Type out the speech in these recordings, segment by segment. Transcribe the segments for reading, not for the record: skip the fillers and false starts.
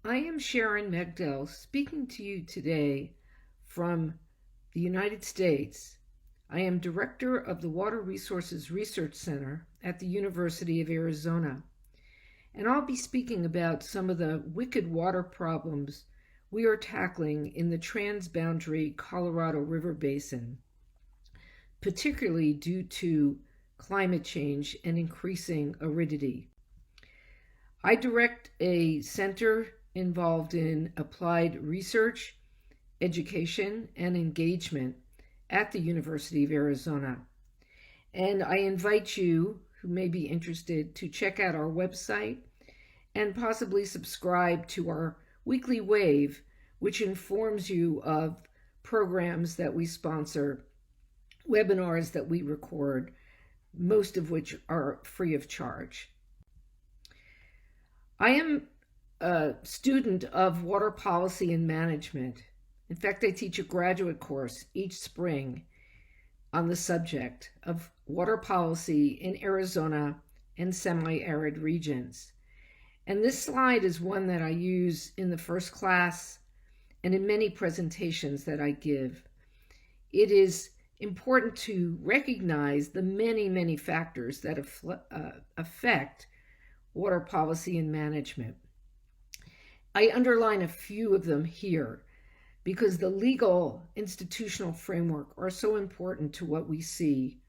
I am Sharon Megdal speaking to you today from the United States. I am director of the Water Resources Research Center at the University of Arizona, and I'll be speaking about some of the wicked water problems we are tackling in the transboundary Colorado River Basin, particularly due to climate change and increasing aridity. I direct a center involved in applied research, education, and engagement at the University of Arizona. And I invite you who may be interested to check out our website and possibly subscribe to our weekly wave, which informs you of programs that we sponsor, webinars that we record, most of which are free of charge. I am a student of water policy and management. In fact, I teach a graduate course each spring on the subject of water policy in Arizona and semi-arid regions. And this slide is one that I use in the first class and in many presentations that I give. It is important to recognize the many factors that affect water policy and management. I underline a few of them here because the legal institutional framework are so important to what we see.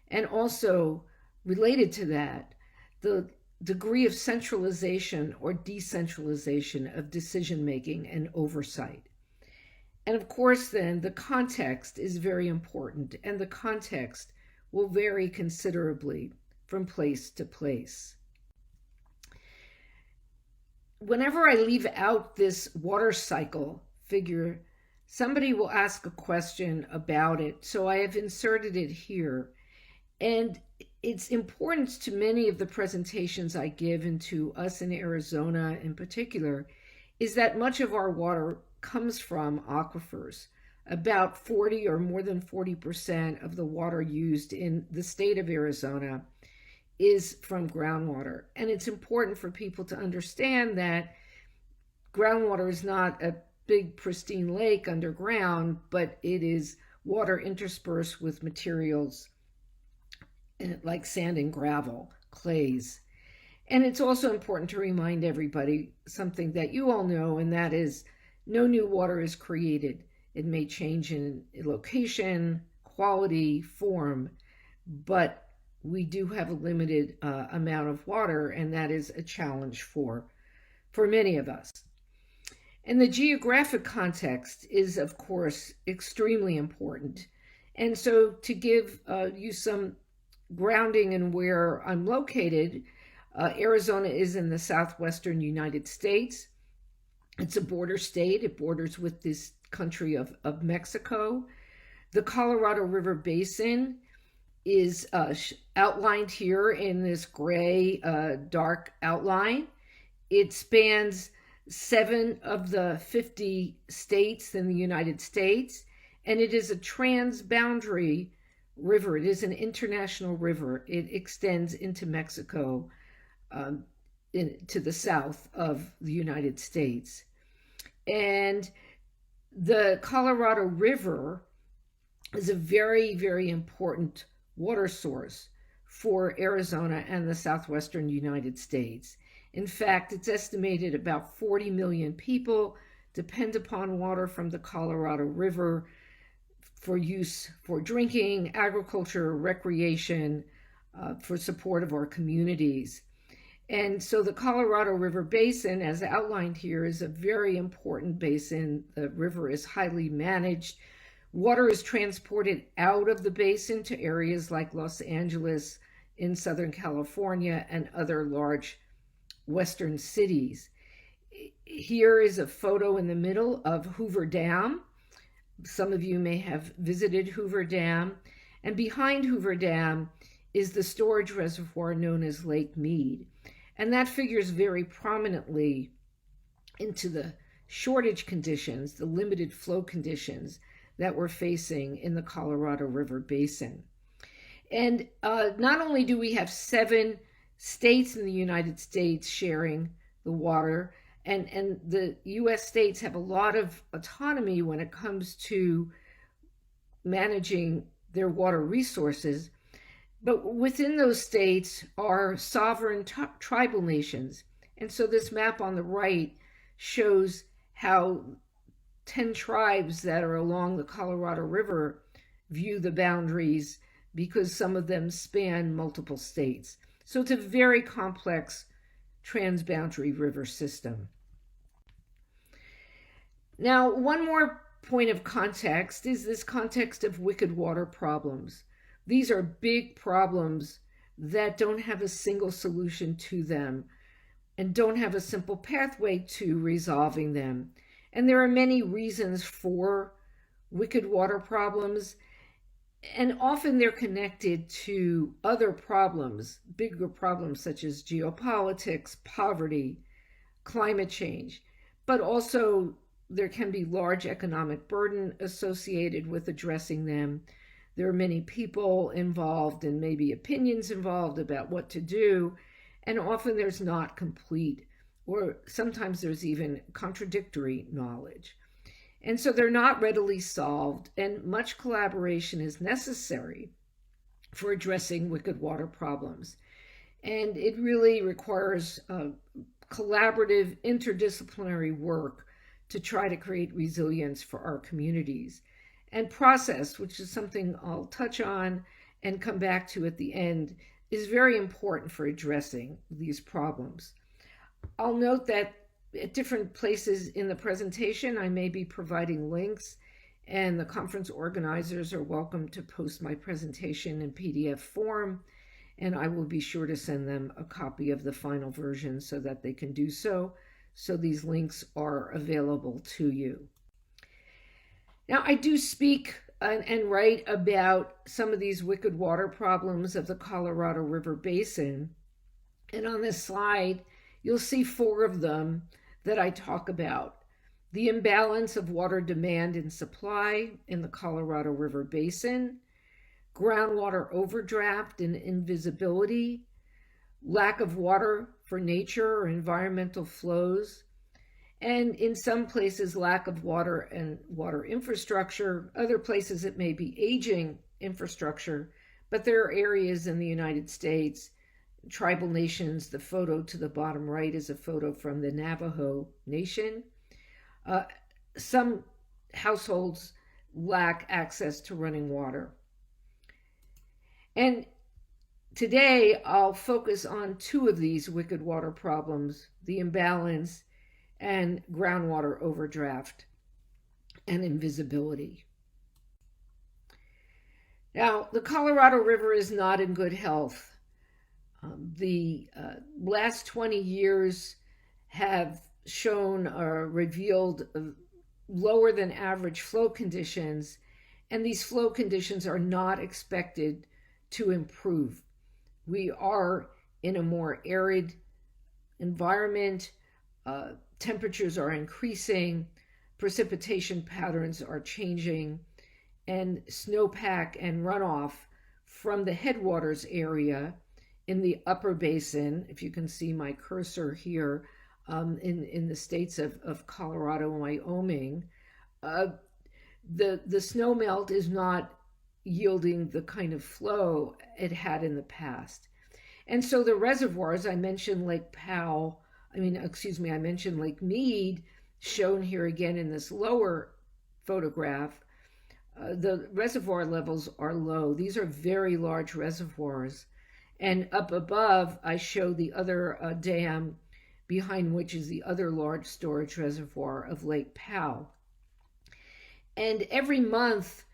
And also related to that, the degree of centralization or decentralization of decision-making and oversight. And of course, then, the context is very important, and the context will vary considerably from place to place. Whenever I leave out this water cycle figure, somebody will ask a question about it, so I have inserted it here. And it's important to many of the presentations I give, and to us in Arizona in particular, is that much of our water comes from aquifers. About 40 or more than 40% of the water used in the state of Arizona is from groundwater. And it's important for people to understand that groundwater is not a big pristine lake underground, but it is water interspersed with materials like sand and gravel, clays. And it's also important to remind everybody something that you all know, and that is no new water is created. It may change in location, quality, form, but we do have a limited amount of water, and that is a challenge for many of us. And the geographic context is, of course, extremely important. And so to give you some grounding in where I'm located, Arizona is in the southwestern United States. It's a border state. It borders with this country of Mexico. The Colorado River Basin is outlined here in this gray dark outline. It spans 7 of the 50 states in the United States, and it is a transboundary river. It is an international river. It extends into Mexico to the south of the United States. And the Colorado River is a very important water source for Arizona and the southwestern United States. In fact, it's estimated about 40 million people depend upon water from the Colorado River for use for drinking, agriculture, recreation, for support of our communities. And so the Colorado River Basin, as outlined here, is a very important basin. The river is highly managed. Water is transported out of the basin to areas like Los Angeles in Southern California and other large western cities. Here is a photo in the middle of Hoover Dam. Some of you may have visited Hoover Dam. And behind Hoover Dam is the storage reservoir known as Lake Mead. And that figures very prominently into the shortage conditions, the limited flow conditions that we're facing in the Colorado River Basin. And not only do we have 7 states in the United States sharing the water, And the US states have a lot of autonomy when it comes to managing their water resources. But within those states are sovereign tribal nations. And so this map on the right shows how 10 tribes that are along the Colorado River view the boundaries, because some of them span multiple states. So it's a very complex transboundary river system. Now, one more point of context is this context of wicked water problems. These are big problems that don't have a single solution to them and don't have a simple pathway to resolving them. And there are many reasons for wicked water problems, and often they're connected to other problems, bigger problems such as geopolitics, poverty, climate change, but also there can be large economic burden associated with addressing them. There are many people involved and maybe opinions involved about what to do, and often there's not complete, or sometimes there's even contradictory knowledge. And so they're not readily solved, and much collaboration is necessary for addressing wicked water problems. And it really requires collaborative, interdisciplinary work to try to create resilience for our communities. And process, which is something I'll touch on and come back to at the end, is very important for addressing these problems. I'll note that at different places in the presentation, I may be providing links, and the conference organizers are welcome to post my presentation in PDF form, and I will be sure to send them a copy of the final version so that they can do so. So these links are available to you. Now, I do speak and write about some of these wicked water problems of the Colorado River Basin. And on this slide, you'll see 4 of them that I talk about. The imbalance of water demand and supply in the Colorado River Basin, groundwater overdraft and invisibility, lack of water for nature or environmental flows, and in some places, lack of water and water infrastructure. Other places, it may be aging infrastructure, but there are areas in the United States, tribal nations. The photo to the bottom right is a photo from the Navajo Nation. Some households lack access to running water. And today, I'll focus on 2 of these wicked water problems: the imbalance and groundwater overdraft and invisibility. Now, the Colorado River is not in good health. The last 20 years have shown or revealed lower than average flow conditions, and these flow conditions are not expected to improve. We are in a more arid environment. Temperatures are increasing, precipitation patterns are changing, and snowpack and runoff from the headwaters area in the upper basin, if you can see my cursor here, in the states of Colorado and Wyoming, the snowmelt is not yielding the kind of flow it had in the past. And so the reservoirs, I mentioned I mentioned Lake Mead, shown here again in this lower photograph. The reservoir levels are low. These are very large reservoirs. And up above, I show the other dam, behind which is the other large storage reservoir of Lake Powell. And every month,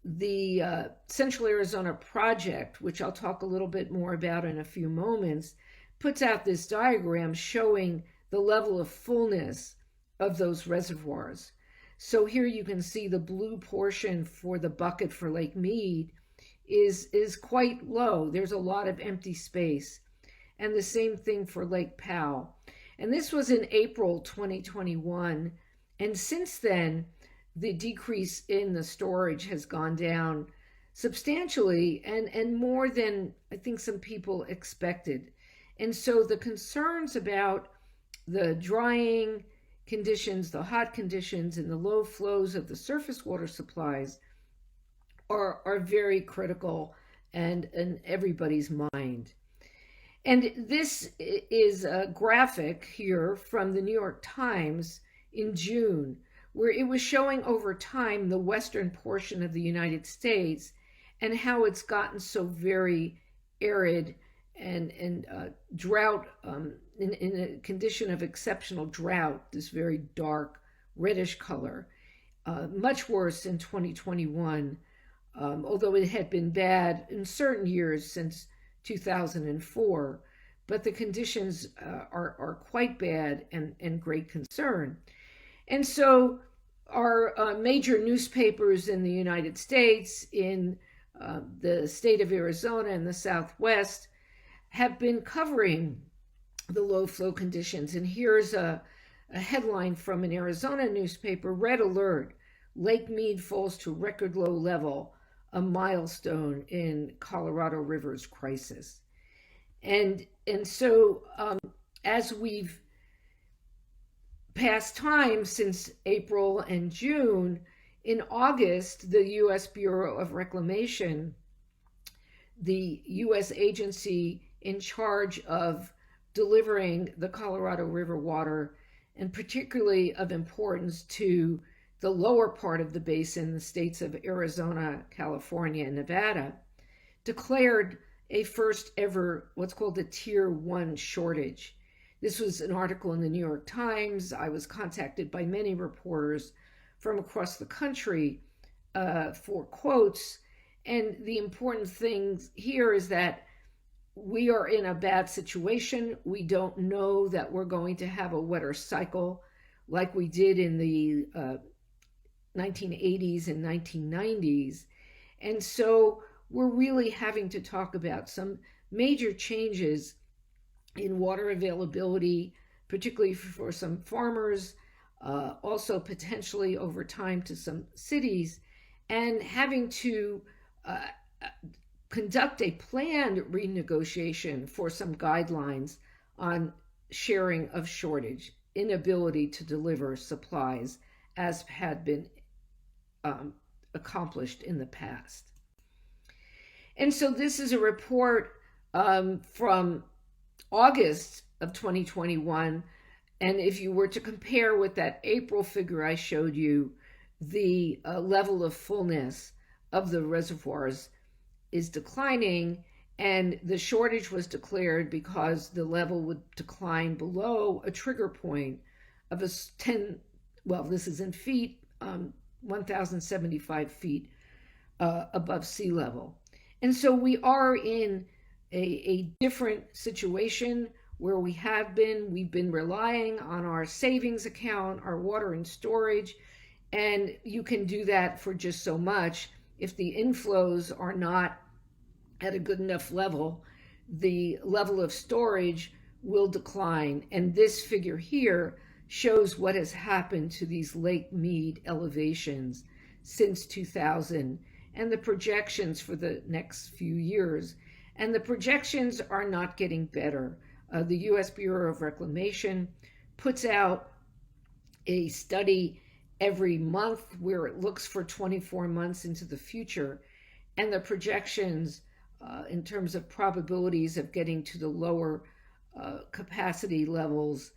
the Central Arizona Project, which I'll talk a little bit more about in a few moments, puts out this diagram showing the level of fullness of those reservoirs. So here you can see the blue portion for the bucket for Lake Mead is quite low. There's a lot of empty space. And the same thing for Lake Powell. And this was in April 2021. And since then, the decrease in the storage has gone down substantially and more than I think some people expected. And so the concerns about the drying conditions, the hot conditions, and the low flows of the surface water supplies are very critical and in everybody's mind. And this is a graphic here from the New York Times in June, where it was showing over time the western portion of the United States and how it's gotten so very arid and drought, in a condition of exceptional drought, this very dark reddish color, much worse in 2021, although it had been bad in certain years since 2004, but the conditions are quite bad and great concern. And so our major newspapers in the United States, in the state of Arizona and the Southwest, have been covering the low flow conditions. And here's a headline from an Arizona newspaper: Red Alert, Lake Mead falls to record low level, a milestone in Colorado River's crisis. And so as we've passed time since April and June, in August, the U.S. Bureau of Reclamation, the U.S. agency in charge of delivering the Colorado River water, and particularly of importance to the lower part of the basin, the states of Arizona, California, and Nevada, declared a first ever what's called a Tier 1 shortage. This was an article in the New York Times. I was contacted by many reporters from across the country for quotes. And the important thing here is that we are in a bad situation. We don't know that we're going to have a wetter cycle like we did in the 1980s and 1990s. And so we're really having to talk about some major changes in water availability, particularly for some farmers, also potentially over time to some cities, and having to conduct a planned renegotiation for some guidelines on sharing of shortage, inability to deliver supplies as had been accomplished in the past. And so this is a report from August of 2021. And if you were to compare with that April figure I showed you, the level of fullness of the reservoirs is declining, and the shortage was declared because the level would decline below a trigger point of a 10, well, this is in feet, 1,075 feet above sea level. And so we are in a different situation where we've been relying on our savings account, our water and storage, and you can do that for just so much. If the inflows are not at a good enough level, the level of storage will decline. And this figure here shows what has happened to these Lake Mead elevations since 2000 and the projections for the next few years. And the projections are not getting better. The U.S. Bureau of Reclamation puts out a study every month where it looks for 24 months into the future, and the projections in terms of probabilities of getting to the lower capacity levels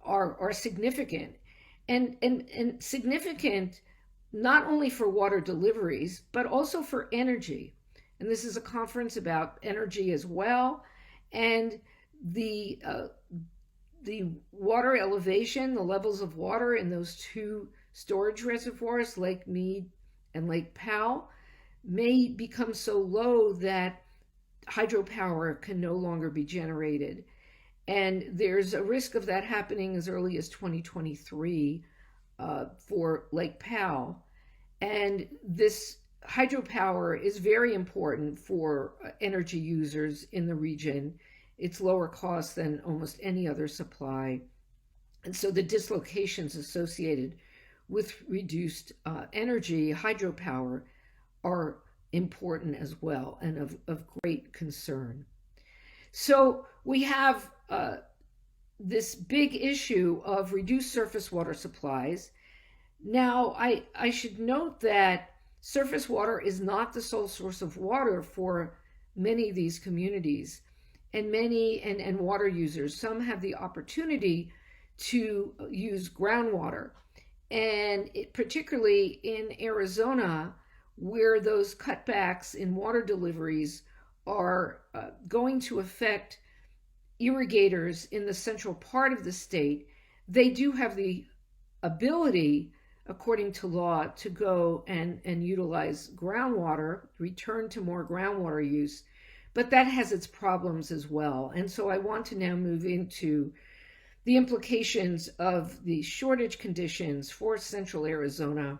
are significant, and significant not only for water deliveries but also for energy. And this is a conference about energy as well. And the water elevation, the levels of water in those two storage reservoirs, Lake Mead and Lake Powell, may become so low that hydropower can no longer be generated. And there's a risk of that happening as early as 2023 for Lake Powell. And this hydropower is very important for energy users in the region. It's lower cost than almost any other supply. And so the dislocations associated with reduced energy, hydropower, are important as well and of great concern. So we have this big issue of reduced surface water supplies. Now, I should note that surface water is not the sole source of water for many of these communities and water users. Some have the opportunity to use groundwater. And particularly in Arizona, where those cutbacks in water deliveries are going to affect irrigators in the central part of the state, they do have the ability, according to law, to go and utilize groundwater, return to more groundwater use. But that has its problems as well. And so I want to now move into the implications of the shortage conditions for central Arizona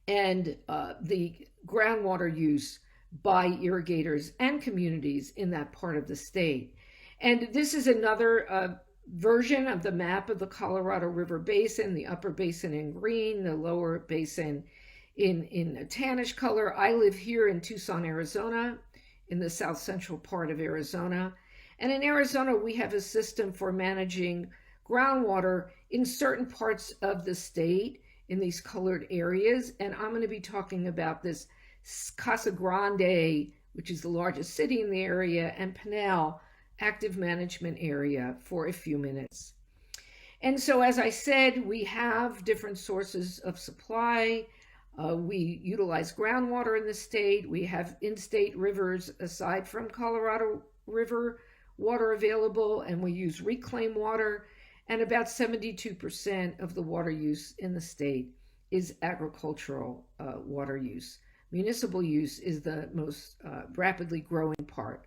and the groundwater use by irrigators and communities in that part of the state. And this is another version of the map of the Colorado River Basin, the upper basin in green, the lower basin in a tannish color. I live here in Tucson, Arizona, in the south central part of Arizona. And in Arizona, we have a system for managing groundwater in certain parts of the state in these colored areas. And I'm going to be talking about this Casa Grande, which is the largest city in the area, and Pinal active management area for a few minutes. And so, as I said, we have different sources of supply. We utilize groundwater in the state. We have in-state rivers aside from Colorado River water available, and we use reclaimed water. And about 72% of the water use in the state is agricultural water use. Municipal use is the most rapidly growing part.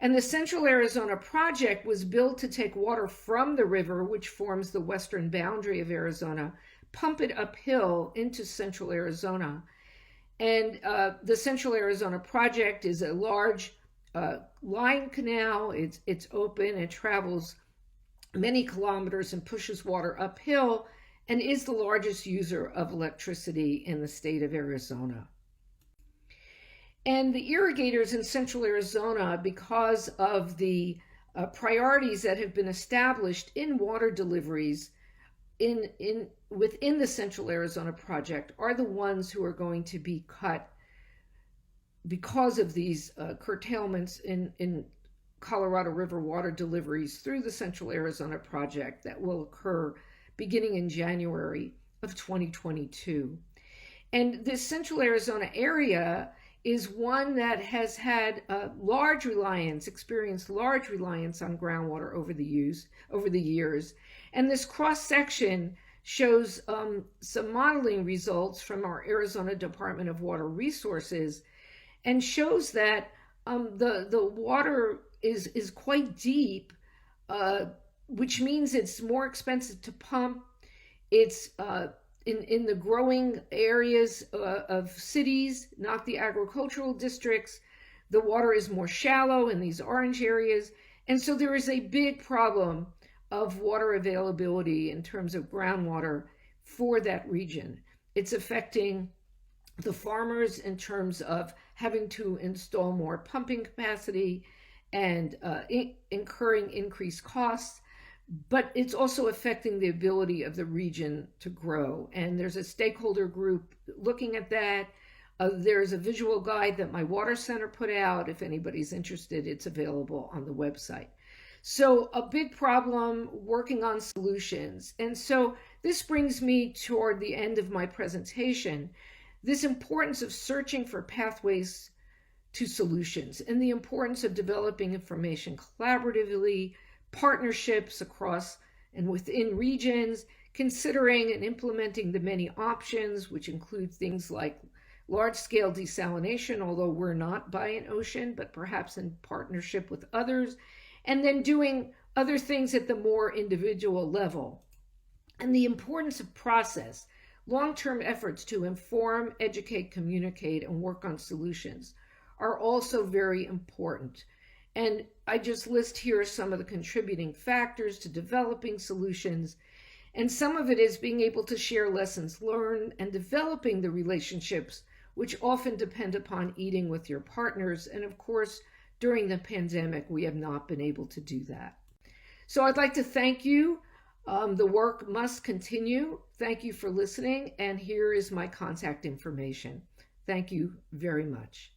And the Central Arizona Project was built to take water from the river, which forms the western boundary of Arizona, pump it uphill into Central Arizona. And the Central Arizona Project is a large line canal. It's open, it travels many kilometers and pushes water uphill, and is the largest user of electricity in the state of Arizona. And the irrigators in central Arizona, because of the priorities that have been established in water deliveries within the Central Arizona Project, are the ones who are going to be cut because of these curtailments in Colorado River water deliveries through the Central Arizona Project that will occur beginning in January of 2022. And this Central Arizona area is one that has had experienced large reliance on groundwater over the years. And this cross section shows some modeling results from our Arizona Department of Water Resources, and shows that the water is quite deep, which means it's more expensive to pump. It's in the growing areas of cities, not the agricultural districts. The water is more shallow in these orange areas. And so there is a big problem of water availability in terms of groundwater for that region. It's affecting the farmers in terms of having to install more pumping capacity and incurring increased costs. But it's also affecting the ability of the region to grow. And there's a stakeholder group looking at that. There's a visual guide that my water center put out. If anybody's interested, it's available on the website. So a big problem, working on solutions. And so this brings me toward the end of my presentation, this importance of searching for pathways to solutions and the importance of developing information collaboratively, partnerships across and within regions, considering and implementing the many options, which include things like large-scale desalination, although we're not by an ocean, but perhaps in partnership with others, and then doing other things at the more individual level. And the importance of process, long-term efforts to inform, educate, communicate, and work on solutions are also very important. And I just list here some of the contributing factors to developing solutions. And some of it is being able to share lessons learned and developing the relationships, which often depend upon eating with your partners. And of course, during the pandemic, we have not been able to do that. So I'd like to thank you. The work must continue. Thank you for listening, and here is my contact information. Thank you very much.